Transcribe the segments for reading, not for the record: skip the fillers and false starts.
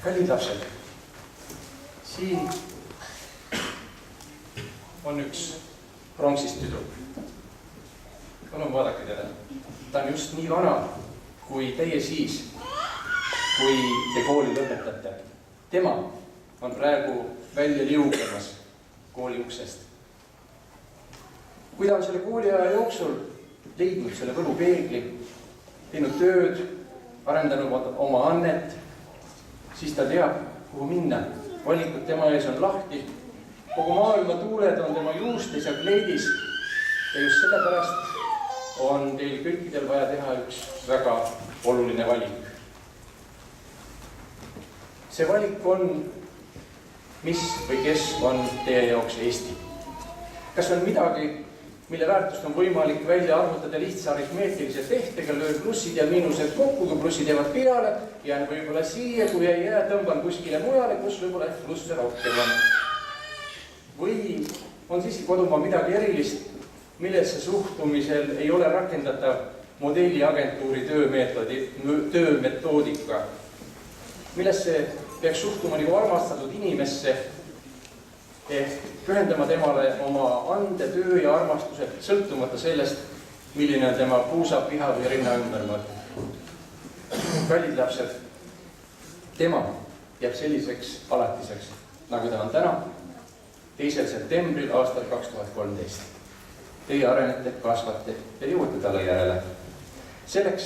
Kallid lapsed, siin on üks pronksist tüdruk. Palun vaadake teda. Ta on just nii vana kui teie siis, kui te kooli lõpetate. Tema on praegu välja liugemas kooli uksest. Kui ta on selle kooliaja jooksul leidnud selle võlupeegli, teinud tööd, arendanud oma annet, siis ta teab, kuhu minna. Valikud tema ees on lahti. Kogu maailma tuuled on tema juustes ja kleidis. Ja just sellepärast on teil kõikidel vaja teha üks väga oluline valik. See valik on, mis või kes on teie jaoks Eesti. Kas on midagi, mille väärtust on võimalik välja arvutada lihtsa aritmeetilise tehtega, löön plussid ja miinused kokku, kui plussid jäävad peale, jään võib-olla siia, kui ei jää, tõmban kuskile mujale, kus võib-olla plusse rohkem on. Või on siiski kodumaa midagi erilist, millesse suhtumisel ei ole rakendatav modelliagentuuri töömetoodika, millesse peaks suhtuma nagu armastatud inimesse, pühendama temale oma ande, töö ja armastused, sõltumata sellest, milline on tema puusa, piha või rinna ümbermõõt. Kallid lapsed, tema jääb selliseks alatiseks, nagu ta on täna, 2. septembril aastal 2013. Teie arenete, kasvate ja jõuate talle järele. Selleks,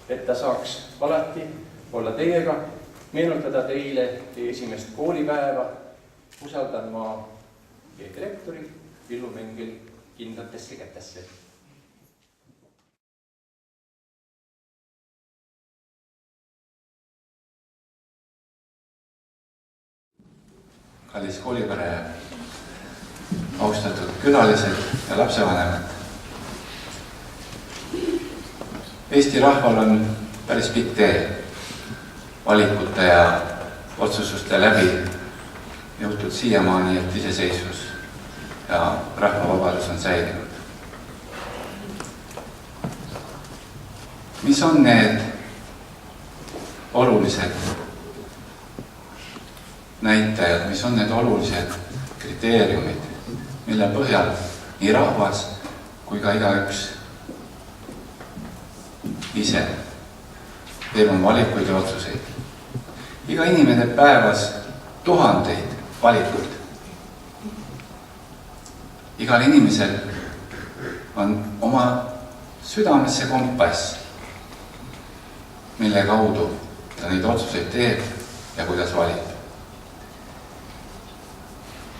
et ta saaks alati olla teiega, meenutada teile teie esimest koolipäeva, usaldan ma teie direktori Villu Mengel kindlatesse kätesse. Kallis koolipere, austatud külalised ja lapsevanemad. Eesti rahval on päris pikk tee valikute ja otsustuste läbi jõutud siiamaani, et iseseisvus ja rahvavabadus on säilinud. Mis on need olulised näitajad, mis on need olulised kriteeriumid, mille põhjal nii rahvas kui ka igaüks ise teeb oma valikuid ja otsuseid. Iga inimene teeb päevas tuhandeid valikuid. Igal inimesel on oma südamesse kompass, mille kaudu ta neid otsuseid teeb ja kuidas valib.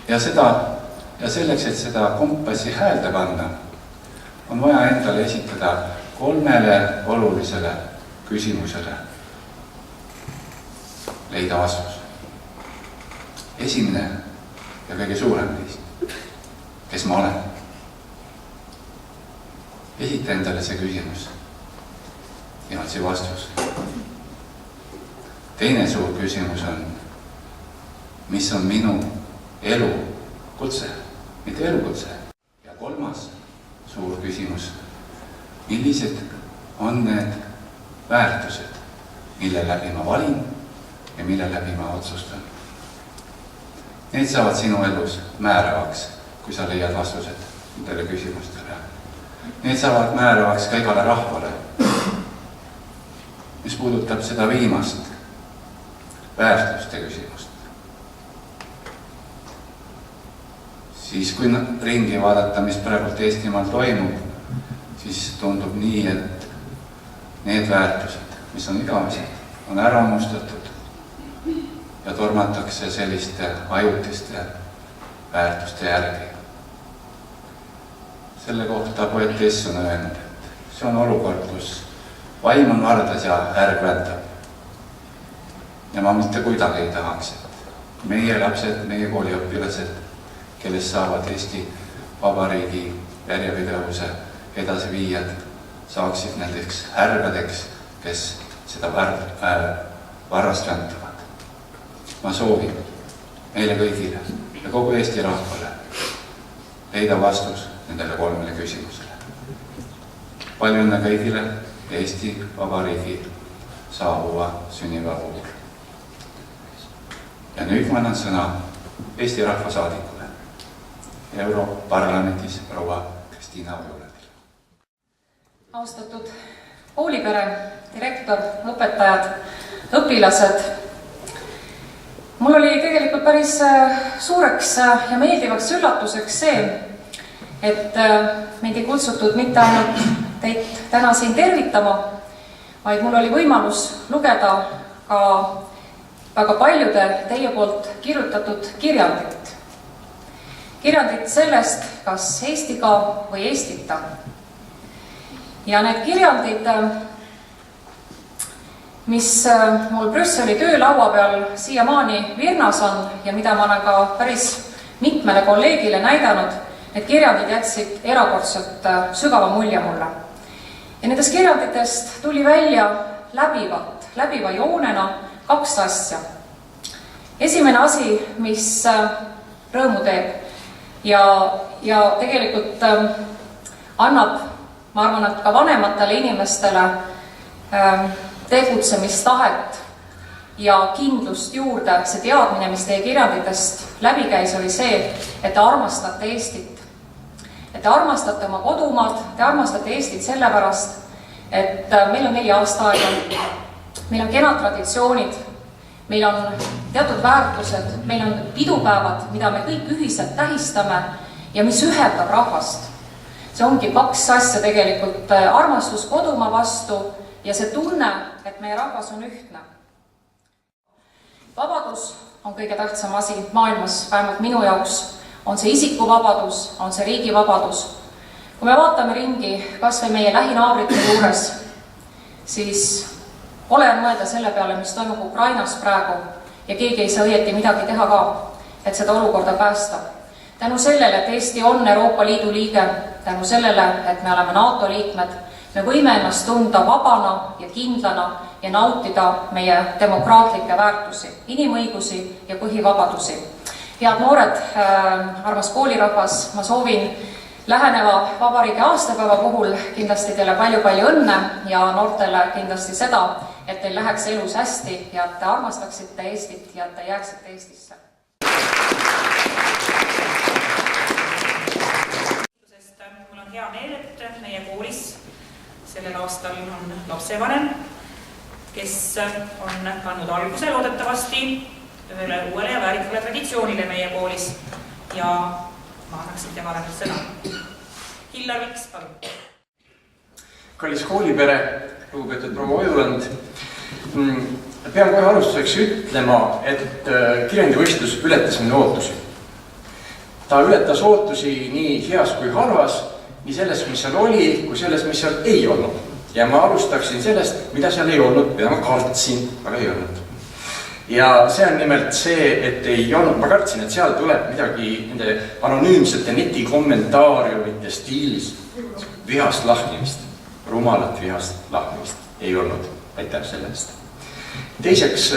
Ja selleks, et seda kompassi häälde panna, on vaja endale esitada 3 olulisele küsimusele leida vastus. Esimene ja kõige suurem neist. Kes ma olen? Esita endale see küsimus ja on see vastus. Teine suur küsimus on, mis on minu elukutse, mitte elukutse. Ja 3. suur küsimus, millised on need väärtused, mille läbi ma valin ja mille läbi ma otsustan. Need saavad sinu elus määravaks, kui sa leiad vastused nendele küsimustele. Need saavad määravaks ka igale rahvale. Mis puudutab seda viimast väärtuste küsimust. Siis kui ringi vaadata, mis praegult Eestimaal toimub, siis tundub nii, et need väärtused, mis on igavesed, on ära unustatud ja tormatakse selliste ajutiste väärtuste järgi. Selle kohta poetess on öelnud, et see on olukord, kus vaim on vardas ja ärg vändab. Ja ma mitte kuidagi ei tahaks, et meie lapsed, meie kooliõpilased, kellest saavad Eesti Vabariigi järjepidevuse edasiviijad, saaksid nendeks ärgadeks, kes seda varrast vändavad. Ma soovin meile kõigile ja kogu Eesti rahvale leida vastus nendele 3 küsimusele. Palju õnne kõigile Eesti Vabariigi saabuva sünnipäeva puhul. Ja nüüd ma annan sõna Eesti rahvasaadikule Europarlamendis proua Kristiina Ojulandile. Austatud koolipere, direktor, õpetajad, õpilased. Mul oli tegelikult päris suureks ja meeldivaks üllatuseks see, et meid ei kutsutud mitte ainult teid täna siin tervitama, vaid mul oli võimalus lugeda ka väga paljude teie poolt kirjutatud kirjandit. Kirjandit sellest, kas Eestiga või Eestita. Ja need kirjandid, mis mul Brüsseli töölaua peal siiamaani virnas on ja mida ma olen ka päris mitmele kolleegile näidanud, need kirjandid jätsid erakordselt sügava mulje mulle. Ja nendest kirjanditest tuli välja läbiva joonena 2 asja. Esimene asi, mis rõõmu teeb ja tegelikult annab, ma arvan, et ka vanematele inimestele tegutsemistahet ja kindlust juurde, see teadmine, mis teie kirjanditest läbi käis, oli see, et te armastate Eestit. Et te armastate oma kodumaad, te armastate Eestit sellepärast, et meil on 4 aastaaega, meil on kenad traditsioonid, meil on teatud väärtused, meil on pidupäevad, mida me kõik ühiselt tähistame ja mis ühendab rahvast. See ongi 2 asja tegelikult, armastus kodumaa vastu ja see tunne, et meie rahvas on ühtne. Vabadus on kõige tähtsam asi maailmas, vähemalt minu jaoks, on see isikuvabadus, on see riigi vabadus. Kui me vaatame ringi kas või meie lähinaabrite juures, siis ole mõelda selle peale, mis toimub Ukrainas praegu ja keegi ei saa õieti midagi teha ka, et seda olukorda päästa. Tänu sellele, et Eesti on Euroopa Liidu liige, tänu sellele, et me oleme NATO liikmed, me võime ennast tunda vabana ja kindlana ja nautida meie demokraatlikke väärtusi, inimõigusi ja põhivabadusi. Head noored, armas koolirahvas, ma soovin läheneva vabariigi aastapäeva puhul kindlasti teile palju õnne ja noortele kindlasti seda, et teil läheks elus hästi ja et te armastaksite Eestit ja et te jääksite Eestisse. Mul on hea meel, et meie koolis sellel aastal on lapsevanem, kes on pannud alguse loodetavasti ühele uuele ja väärikale traditsioonile meie koolis ja ma annaksin temale nüüd sõna. Hillar Viks, palun. Kallis koolipere, lugupeetud proua Ojuland, pean kohe alustuseks ütlema, et kirjandivõistlus ületas minu ootusi. Ta ületas ootusi nii heas kui halvas, nii selles, mis seal oli, kui selles, mis seal ei olnud. Ja ma alustaksin sellest, mida seal ei olnud, mida ma kartsin, aga ei olnud. Ja see on nimelt see, et ei olnud, ma kartsin, et seal tuleb midagi nende anonüümsete netikommentaariumite stiilis vihast lahmimist, rumalat vihast lahmimist ei olnud. Aitäh selle eest. Teiseks,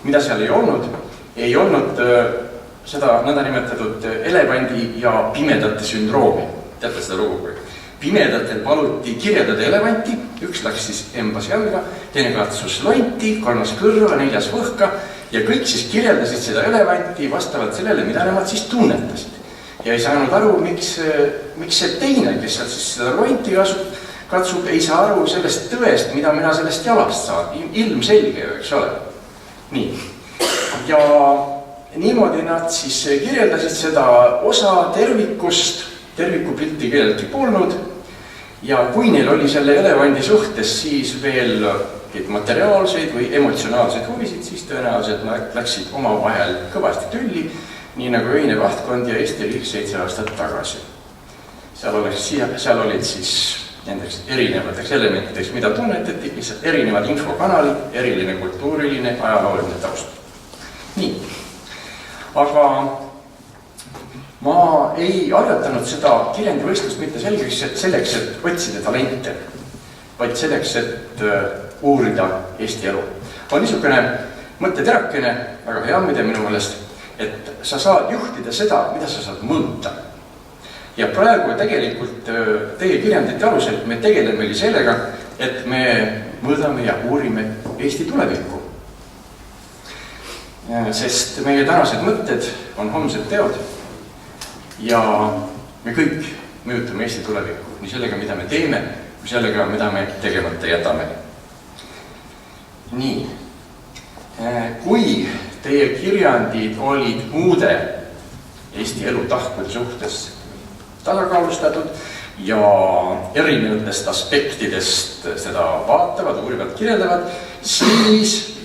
mida seal ei olnud seda nõnda nimetatud elevandi ja pimedate sündroomi. Teate seda lugu? Pimedatel paluti kirjeldada elevanti, üks läks siis embas jalga, teine katsus lonti, 3. kõrva, 4. võhka ja kõik siis kirjeldasid seda elevanti vastavalt sellele, mida nemad siis tunnetasid. Ja ei saanud aru, miks see teine, kes seal siis seda lonti katsub, ei saa aru sellest tõest, mida mina sellest jalast saan. Ilmselge, eks ole. Nii. Ja niimoodi nad siis kirjeldasid seda osa tervikust, tervikupilti kelleltki polnud ja kui neil oli selle elevandi suhtes siis veel materiaalseid või emotsionaalseid huvisid, siis tõenäoliselt nad läksid oma vahel kõvasti tülli, nii nagu Öine Vahtkond ja Eesti Riik 7 aastat tagasi. Seal olid siis nendeks erinevateks elementideks, mida tunnetati, lihtsalt erinevad infokanalid, eriline kultuuriline, ajalooline taust. Nii, aga ma ei algatanud seda kirjandivõistlust mitte selleks, et otsida talente, vaid selleks, et uurida Eesti elu. On niisugune mõtteterakene, väga hea mõte minu meelest, et sa saad juhtida seda, mida sa saad mõõta. Ja praegu tegelikult teie kirjandite alusel me tegeleme sellega, et me mõõdame ja uurime Eesti tulevikku. sest meie tänased mõtted on homsed teod ja me kõik mõjutame Eesti tulevikku nii sellega, mida me teeme, kui sellega, mida me tegemata jätame. Nii, kui teie kirjandid olid muude Eesti elu tahkude suhtes tasakaalustatud ja erinevatest aspektidest seda vaatavad, uurivad, kirjeldavad, siis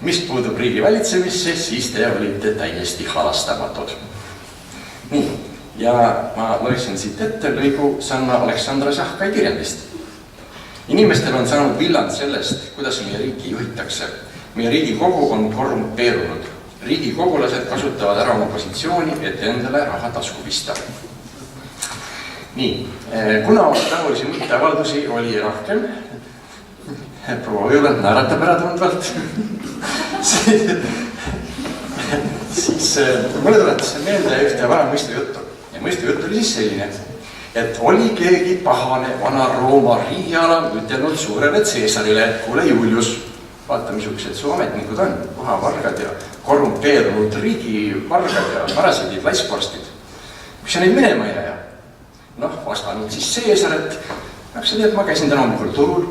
mis puudub riigi valitsemisse, siis te olite täiesti halastamatud. Nii, ja ma loeksin siit ette lõigu Sanna Aleksandra Šahkai kirjandist. Inimestel on saanud villand sellest, kuidas meie riiki juhitakse. Meie riigikogu on korrumpeerunud. Riigikogulased kasutavad ära oma positsiooni, et endale raha tasku pista. Nii, kuna taolisi mõtteavaldusi oli rohkem, proua Jõuland naeratab ära tundvalt, siis mulle tuletas meelde ühte vana mõistujuttu. Ja mõistujutt oli siis selline, et oli keegi pahane vana Rooma riigiala ütelnud suurele Caesarile, et kuule Julius, vaata, missugused su ametnikud on, kohavargad ja korrumpeerunud riigivargad ja parasidid, laiskvorstid. Miks sa neid minema ei aja? Noh, vastanud siis Caesar, et sa tead, ma käisin täna hommikul turul.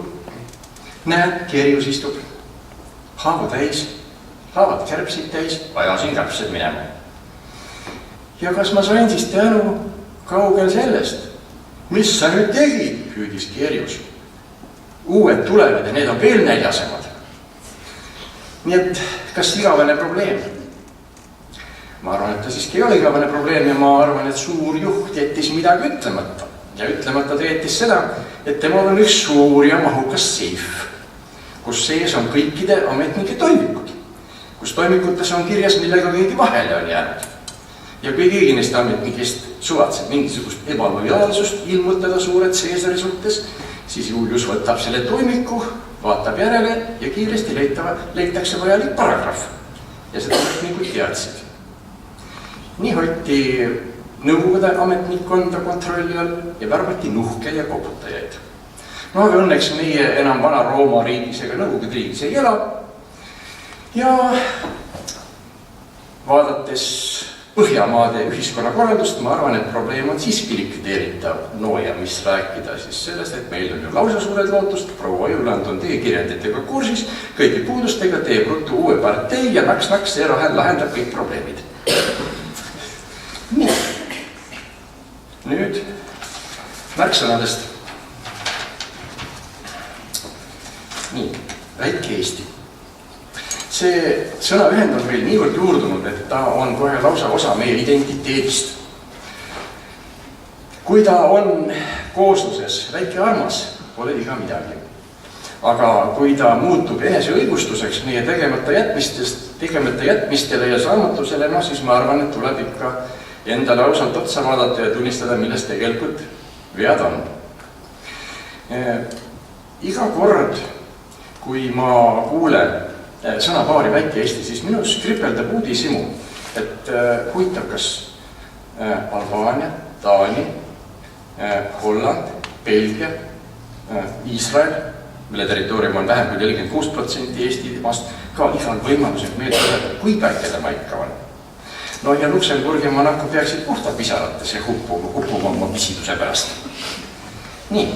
Näed, Kerjus istub, haavu täis, haavad kärbsid täis, ajasin kärbsed minema. Ja kas ma sain siis tänu kaugel sellest? Mis sa nüüd tegid, hüüdis Kerjus. Uued tulevad ja need on veel näljasemad. Nii et, kas igavene probleem? Ma arvan, et ta siiski ei ole igavene probleem ja ma arvan, et suur juht jättis midagi ütlemata. Ja ütlemata ta jättis seda, et temal on üks suur ja mahukas seif, kus sees on kõikide ametnike toimikud, kus toimikutes on kirjas, millega keegi vahele on jäänud. Ja kui keegi neist ametnikest suvatseb mingisugust ebalojaalsust ilmutada suured Caesari suhtes, siis Julius võtab selle toimiku, vaatab järele ja kiiresti leitakse vajalik paragrahv. Ja seda ametnikud teadsid. Nii hoiti nõukogude ametnikkonda kontrolli all ja värbati nuhke ja koputajaid. No aga õnneks meie enam vana Rooma riigis ega nõukogude riigis ei ela. Ja vaadates Põhjamaade ühiskonnakorraldust, ma arvan, et probleem on siiski likvideeritav. No ja mis rääkida siis sellest, et meil on ju lausa suured lootust, proua Jõuland on teie kirjanditega kursis, kõigi puudustega teeb ruttu uue partei ja naks-naks see lahendab kõik probleemid. Nii. Nüüd märksõnadest. Nii, väike Eesti. See sõnaühend on meil niivõrd juurdunud, et ta on kohe lausa osa meie identiteedist. Kui ta on koosluses väike armas, pole iga midagi. Aga kui ta muutub eneseõigustuseks meie tegemata jätmistele ja saamatusele, no siis ma arvan, et tuleb ikka endale ausalt otsa vaadata ja tunnistada, millest tegelikult vead on. Iga kord, kui ma kuulen sõnapaari väike Eesti, siis minus kripeldab uudishimu, et huvitav, kas Albaania, Taani, Holland, Belgia, Iisrael, mille territoorium on vähem kui 46% Eesti maast, ka igal võimalusel meelde öelda, kui päikele maika on. No ja Luksemburg ja Monaco peaksid puhta pisaratesse huppuma oma pisiduse pärast. Nii.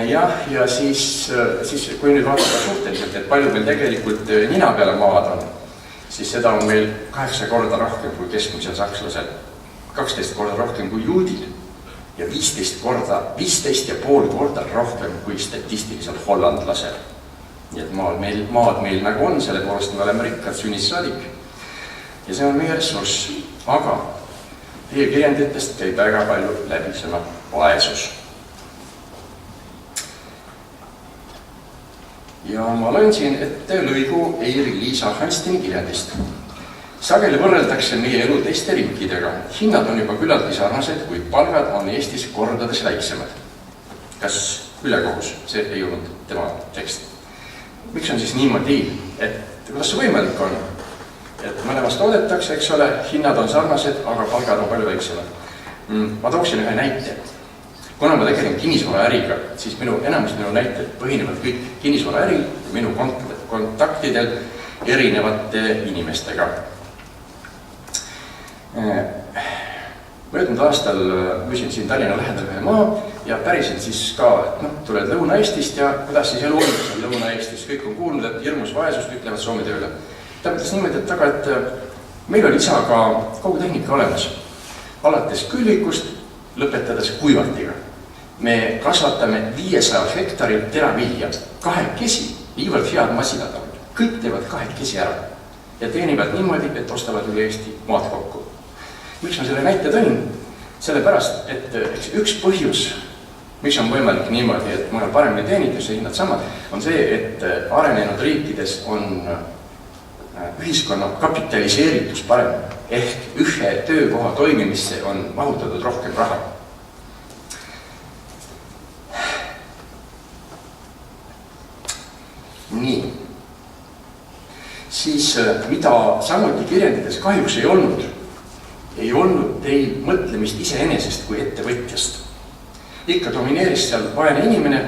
Ja siis kui nüüd vaadata suhteliselt, et palju meil tegelikult nina peale maad on, siis seda on meil 8 korda rohkem kui keskmisel sakslasel, 12 korda rohkem kui juudil ja 15,5 korda rohkem kui statistilisel hollandlasel. Nii et maad meil nagu on, selle poolest me oleme rikkad sünnist saadik. Ja see on meie ressurss. Aga teie kirjanditest käib väga palju läbi sõna vaesus. Ja ma loen siin ette lõigu Eiri-Liis Hanstini kirjandist. Sageli võrreldakse meie elu teiste riikidega. Hinnad on juba küllaltki sarnased, kuid palgad on Eestis kordades väiksemad. Kas ülekohus? See ei olnud tema tekst. Miks on siis niimoodi, et kuidas see võimalik on? Et mõlemast toodetakse, eks ole, hinnad on sarnased, aga palgad on palju väiksemad. Ma tooksin ühe näite. Kuna ma tegelen kinnisvaraäriga, siis enamus minu näited põhinevad kõik kinnisvaraäri ja minu kontaktidel erinevate inimestega. Möödunud aastal müüsin siin Tallinna lähedal ühe maa ja pärisin siis ka, et tuled Lõuna-Eestist ja kuidas siis elu on seal Lõuna-Eestis. Kõik on kuulnud, et hirmus vaesust ütlevad Soome tööle. Ta mõtles niimoodi, et meil oli isaga kogu tehnika olemas. Alates külvikust, lõpetades kuivatiga. Me kasvatame 500 hektarit teravilja, kahekesi, niivõrd head masinad on. Kõik teevad kahekesi ära ja teenivad niimoodi, et ostavad üle Eesti maad kokku. Miks ma selle näite tõin? Sellepärast, et üks põhjus, miks on võimalik niimoodi, et mujal paremini teenides ja hinnad samad, on see, et arenenud riikides on ühiskonna kapitaliseeritus parem. Ehk ühe töökoha toimimisse on mahutatud rohkem raha. Nii. Siis mida samuti kirjendades kahjuks ei olnud teil mõtlemist iseenesest kui ettevõtjast. Ikka domineeris seal vaene inimene,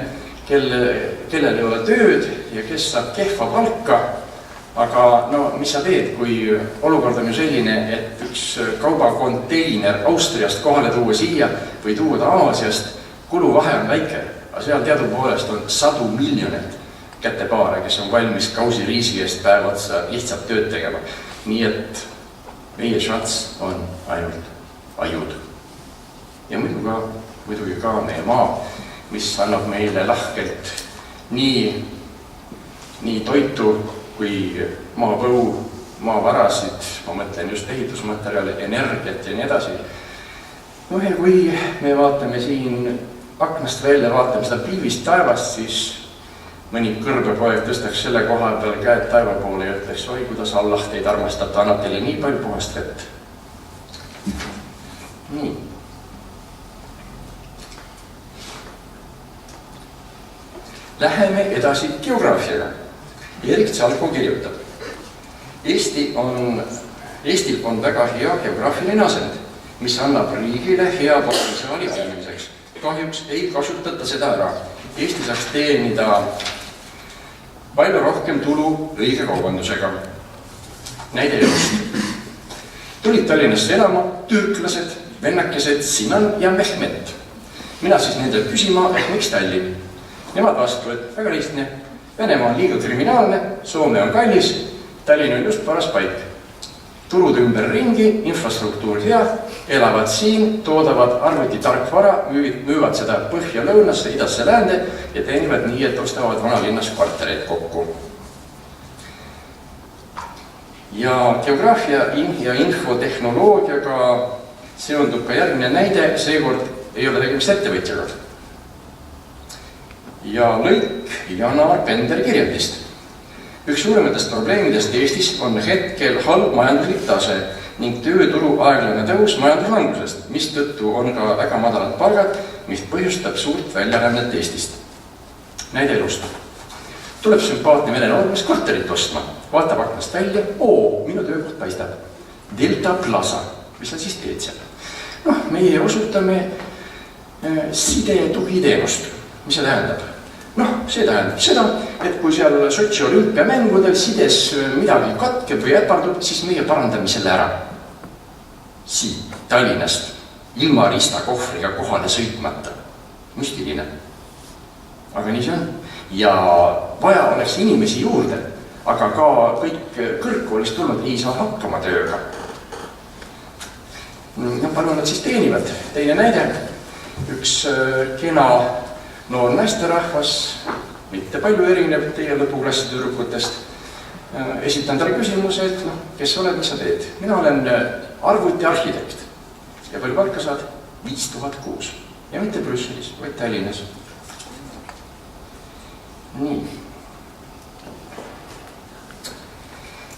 kellel ei ole tööd ja kes saab kehva palka, aga mis sa teed, kui olukord on ju selline, et üks kaubakonteiner Austriast kohale tuua siia või tuua ta Aasiast, kuluvahe on väike, aga seal teadupoolest on 100 miljonit kätepaare, kes on valmis kausi riisi eest päev otsa lihtsalt tööd tegema. Nii et meie šants on ainult ajud. Ja muidugi ka meie maa, mis annab meile lahkelt nii toitu kui maapõu, maavarasid, ma mõtlen just ehitusmaterjali, energiat ja nii edasi. Ja kui me vaatame siin aknast välja, vaatame seda pilvist taevast, siis mõni kõrbepoeg tõstaks selle koha peal käed taeva poole ja ütleks, oi, kuidas Allah teid armastab, ta annab teile nii palju puhast vett. Nii. Läheme edasi geograafiaga. Erik Tsalko kirjutab. Eestil on väga hea geograafiline asend, mis annab riigile hea potentsiaali arenemiseks. Kahjuks ei kasutata seda ära. Eesti saaks teenida palju rohkem tulu õige kaubandusega. Näide just. Tulid Tallinnasse elama türklased, vennakesed Sinan ja Mehmet. Mina siis nendel küsima, et miks Tallinn. Nemad vastu, et väga lihtne. Venemaa on liiga kriminaalne, Soome on kallis, Tallinn on just paras paik. Turud ümber ringi, infrastruktuur hea, elavad siin, toodavad arvuti tarkvara, müüvad seda põhja lõunasse, idasse läände ja teenivad nii, et ostavad vanalinnas kvartaleid kokku. Ja geograafia ja infotehnoloogiaga seondub ka järgmine näide, seekord ei ole tegemist ettevõtjaga. Ja lõik Janar Pender kirjeldist. Üks suurematest probleemidest Eestis on hetkel halb majanduslik tase ning tööturu aeglane tõus majanduslangusest, mis tõttu on ka väga madalad palgad, mis põhjustab suurt väljarännet Eestist. Näide elust. Tuleb sümpaatne vene noor, mis korterit ostma. Vaatab aknast välja, minu töökoht paistab. Delta Plaza. Mis sa siis teed seal? Meie osutame sidetugiteenust. Mis see tähendab? See tähendab seda, et kui seal Sotši olümpiamängudel sides midagi katkeb või äpardub, siis meie parandame selle ära. Siit Tallinnast ilma ristakohvriga kohale sõitmata. Müstiline. Aga nii see on. Ja vaja oleks inimesi juurde, aga ka kõik kõrgkoolist tulnud ei saa hakkama tööga. Palju nad siis teenivad. Teine näide. Üks kena noor naisterahvas, mitte palju erineb teie lõpuklassi tüdrukutest. Esitan talle küsimuse, et kes oled, mis sa teed? Mina olen arvutiarhitekt ja palju palka saad? 5000 kuus. Ja mitte Brüsselis, vaid Tallinnas. Nii.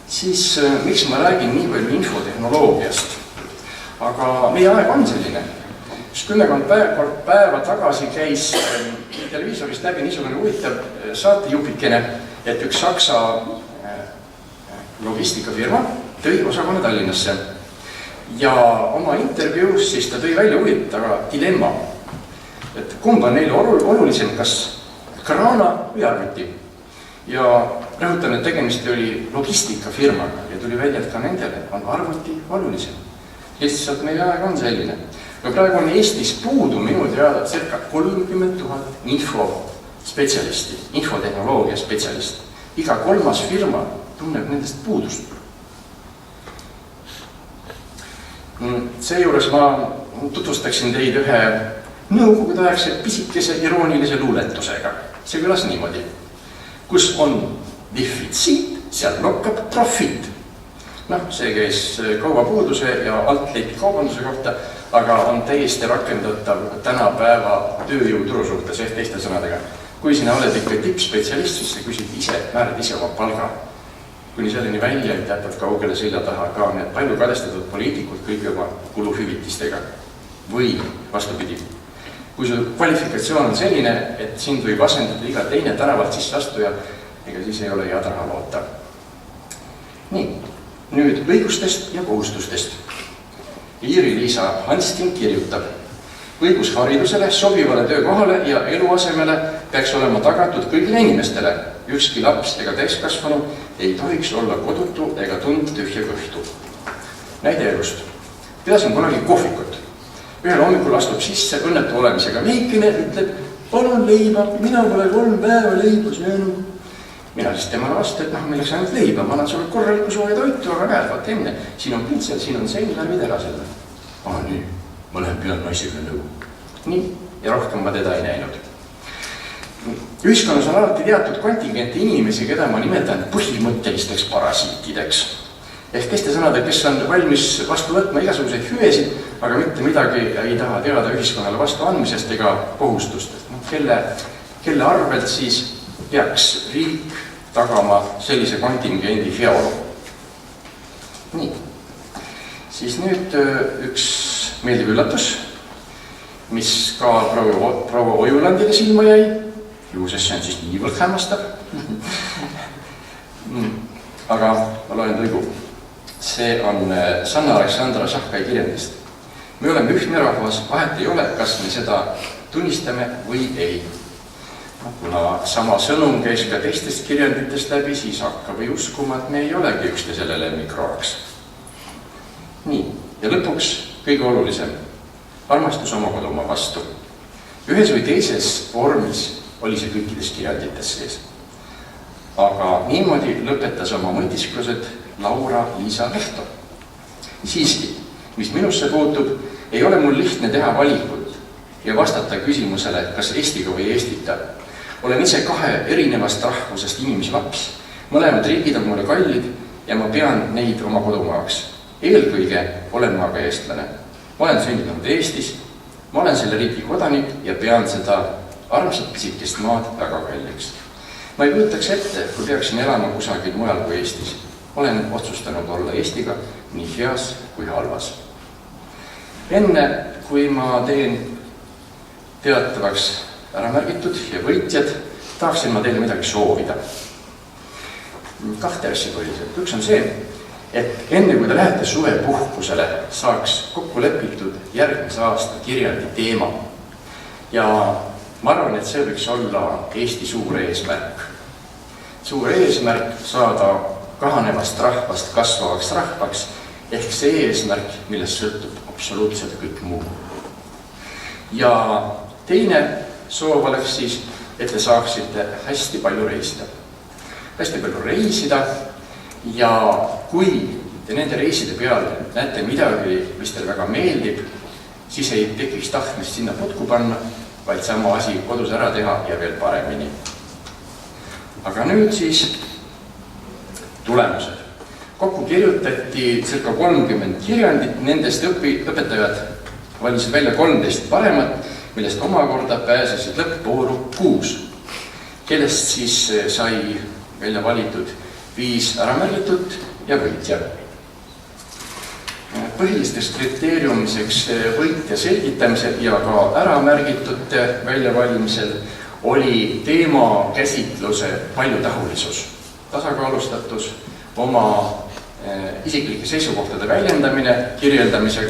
Siis miks ma räägin nii palju infotehnoloogiast? Aga meie aeg on selline. 10 päeva tagasi käis televiisorist läbi niisugune huvitav saatejupikene, et üks Saksa logistikafirma tõi osakonna Tallinnasse. Ja oma intervjuus siis ta tõi välja huvitava dilemma. et kumb on neile olulisem, kas kraana või arvuti. Ja rõhutan, et tegemist oli logistikafirmaga ja tuli välja, et ka nendele on arvuti olulisem. Lihtsalt meie aeg on selline. Aga praegu on Eestis puudu minu teada circa 30 000 infospetsialisti, infotehnoloogia spetsialisti. Iga 3. firma tunneb nendest puudust. Seejuures ma tutvustaksin teid ühe nõukogudeaegse pisikese iroonilise luuletusega. See kõlas niimoodi. Kus on defitsiit, seal lokkab profit. See käis kaubapuuduse ja altleiti kaubanduse kohta, aga on täiesti rakendatav tänapäeva tööjõuturu suhtes ehk teiste sõnadega. Kui sina oled ikka tippspetsialist, siis sa küsid ise, määrad ise oma palga. Kuni selleni välja, et jätad kaugele selja taha ka need palju kadestatud poliitikud kõik juba kuluhüvitistega. Või vastupidi. Kui su kvalifikatsioon on selline, et sind võib asendada iga teine tänavalt sisse astuja, ega siis ei ole head raha loota. Nii, nüüd õigustest ja kohustustest. Iiri-Liisa Hansting kirjutab, õigus haridusele, sobivale töökohale ja eluasemele peaks olema tagatud kõigile inimestele. Ükski laps ega täiskasvanu ei tohiks olla kodutu ega tund tühja kõhtu. Näide elust. Pidasin kunagi kohvikut. Ühel hommikul astub sisse õnnetu olemisega veikene, ütleb, palun leiba, mina pole 3 päeva leiba söönud. Mina siis temale vastu, et milleks ainult leiba, ma annan sulle korraliku sooja toitu, aga näed, vaat enne, siin on pintsel, siin on sein, läbi tera selle. Nii, ma lähen pean naisega nõu. Nii, ja rohkem ma teda ei näinud. Ühiskonnas on alati teatud kontingenti inimesi, keda ma nimetan põhimõttelisteks parasiitideks. Ehk teiste sõnade, kes on valmis vastu võtma igasuguseid hüvesid, aga mitte midagi ei taha teada ühiskonnale vastu andmisest ega kohustustest. Kelle arvelt siis peaks riik tagama sellise kontingendi heaolu. Nii, siis nüüd üks meeldiv üllatus, mis ka proua Ojulandile silma jäi. Ju sest see on siis niivõrd hämmastav. Aga ma loen lõigu. See on Sanna Aleksandra Šahkai kirjandist. Me oleme ühtne rahvas, vahet ei ole, kas me seda tunnistame või ei. Kuna sama sõnum käis ka teistest kirjanditest läbi, siis hakkab ei uskuma, et me ei olegi üksteisele lemmikroaks. Nii, ja lõpuks kõige olulisem. Armastus oma kodumaa vastu. Ühes või teises vormis oli see kõikides kirjandites sees. Aga niimoodi lõpetas oma mõtisklused Laura-Liisa Lehto. Siiski, mis minusse puutub, ei ole mul lihtne teha valikut ja vastata küsimusele, kas Eestiga või Eestita. Olen ise 2 erinevast rahvusest inimeslaps. Mõlemad riigid on mulle kallid ja ma pean neid oma kodumaaks. Eelkõige olen ma ka eestlane. Ma olen sündinud Eestis, ma olen selle riigi kodanik ja pean seda armsat pisikest maad väga kalliks. Ma ei kujutaks ette, kui peaksin elama kusagil mujal kui Eestis. Olen otsustanud olla Eestiga nii heas kui halvas. Enne, kui ma teen teatavaks äramärgitud ja võitjad, tahaksin ma teile midagi soovida. 2 asja põhiliselt. Üks on see, et enne kui te lähete suvepuhkusele, saaks kokku lepitud järgmise aasta kirjandi teema. Ja ma arvan, et see võiks olla Eesti suur eesmärk. Suur eesmärk saada kahanevast rahvast kasvavaks rahvaks, ehk see eesmärk, millest sõltub absoluutselt kõik muu. Ja teine soov oleks siis, et te saaksite hästi palju reisida. Hästi palju reisida ja kui te nende reiside peal näete midagi, mis teile väga meeldib, siis ei tekiks tahtmist sinna potku panna, vaid sama asi kodus ära teha ja veel paremini. Aga nüüd siis tulemused. Kokku kirjutati circa 30 kirjandit, nendest õpetajad valisid välja 13 paremat, millest omakorda pääsesid lõppvooru 6, kellest siis sai välja valitud 5 äramärgitut ja võitja. Põhilisteks kriteeriumiseks võitja selgitamisel ja ka äramärgitute väljavalimisel oli teema käsitluse paljutahulisus, tasakaalustatus, oma isiklike seisukohtade väljendamine,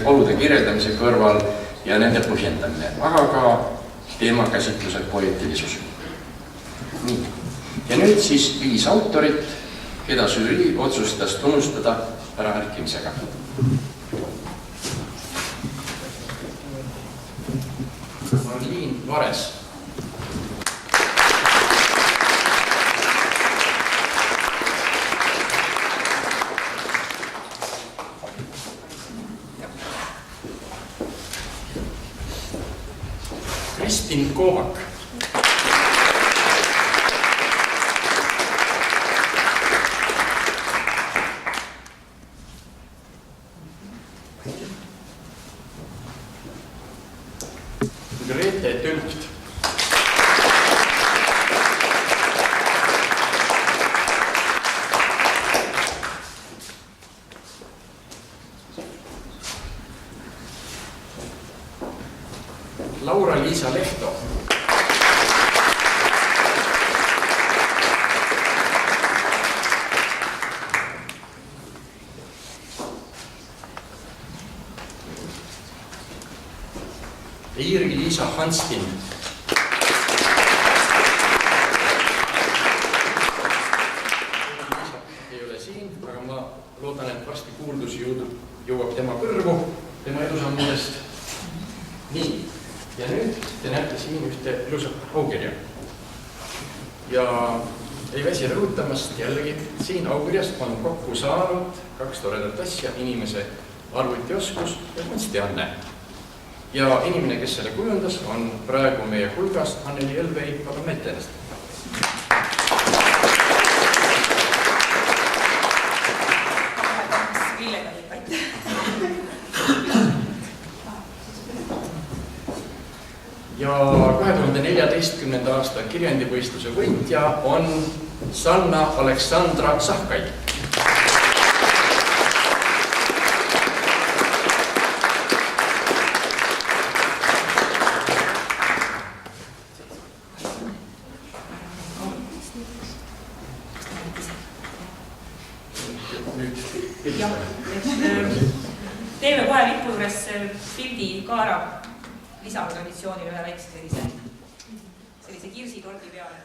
olude kirjeldamise kõrval ja nende põhjendamine, aga ka teemakäsitluse poeetilisus. Nii. Ja nüüd siis 5 autorit, keda žürii otsustas tunnustada äramärkimisega. Marliin Vares. Kristin Koovak. Grete Tölpt. Laura-Liisa Lehto. Iiri-Liisa Hanskin. Ei ole siin, aga ma loodan, et varsti kuuldus jõuab tema kõrvu, tema edusammudest. Nii, ja nüüd te näete siin ühte ilusat aukirja. Ja ei väsi rõhutamast jällegi, siin aukirjast on kokku saanud 2 toredat asja, inimese arvutioskus ja kunstianne. Ja inimene, kes selle kujundas, on praegu meie hulgas Anneli Elvei, palun ette ennast. Ja 2014. aasta kirjandivõistluse võitja on Sanna Aleksandra Sahkai. Teeme kohe lipu juures pildi ka ära lisatraditsioonile ühe väikse sellise kirsitordi peale.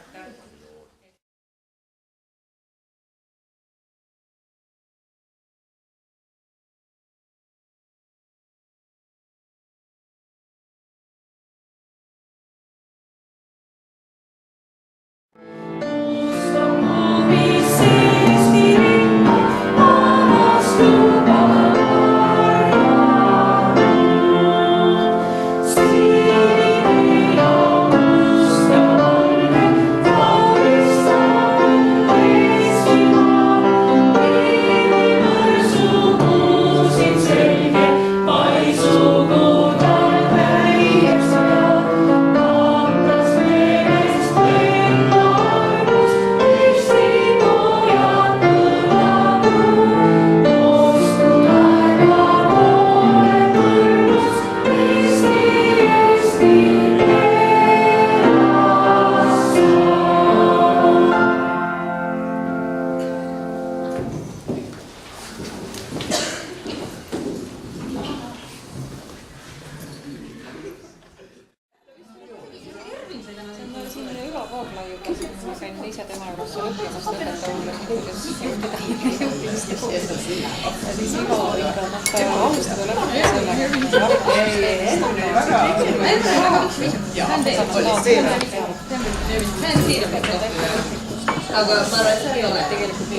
Aga ma arvan, et see ei ole tegelikult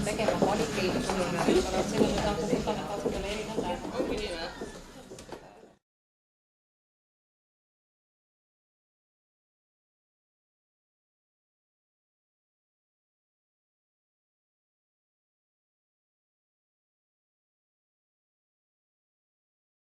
tegema valikeid,